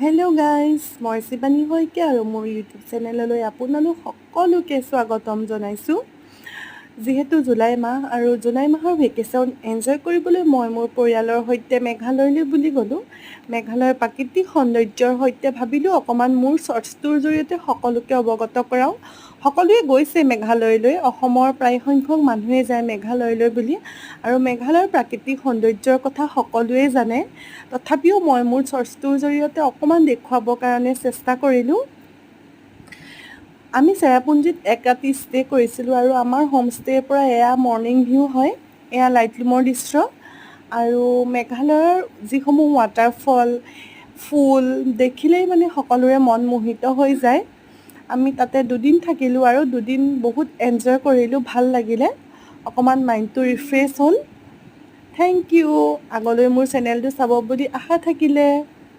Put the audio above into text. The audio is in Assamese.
হেল্ল' গাইজ, মই শিৱানী শইকীয়া আৰু মোৰ ইউটিউব চেনেললৈ আপোনালোক সকলোকে স্বাগতম জনাইছোঁ। যিহেতু জুলাই মাহ আৰু জুলাই মাহৰ ভেকেশ্যন এনজয় কৰিবলৈ মই মোৰ পৰিয়ালৰ সৈতে মেঘালয়লৈ বুলি গ'লোঁ। মেঘালয়ৰ প্ৰাকৃতিক সৌন্দৰ্যৰ সৈতে ভাবিলোঁ অকণমান মোৰ শ্বৰ্টছটোৰ জৰিয়তে সকলোকে অৱগত কৰাওঁ। সকলোৱে গৈছে মেঘালয়লৈ, অসমৰ প্ৰায়সংখ্যক মানুহে যায় মেঘালয়লৈ বুলি, আৰু মেঘালয়ৰ প্ৰাকৃতিক সৌন্দৰ্যৰ কথা সকলোৱে জানে। তথাপিও মই মোৰ শ্বৰ্টছটোৰ জৰিয়তে অকণমান দেখুৱাবৰ কাৰণে চেষ্টা কৰিলোঁ। আমি চেৰাপুঞ্জীত এক ৰাতি ষ্টে' কৰিছিলোঁ আৰু আমাৰ হোমষ্টেৰ পৰা এয়া মৰ্ণিং ভিউ হয়, এয়া লাইটলুমৰ দৃশ্য। আৰু মেঘালয়ৰ যিসমূহ ৱাটাৰফল, ফুল দেখিলেই মানে সকলোৰে মন মোহিত হৈ যায়। আমি তাতে দুদিন থাকিলোঁ আৰু দুদিন বহুত এনজয় কৰিলোঁ, ভাল লাগিলে, অকণমান মাইণ্ডটো ৰিফ্ৰেছ হ'ল। Thank you. আগলৈ মোৰ চেনেলটো চাব বুলি আশা থাকিলে।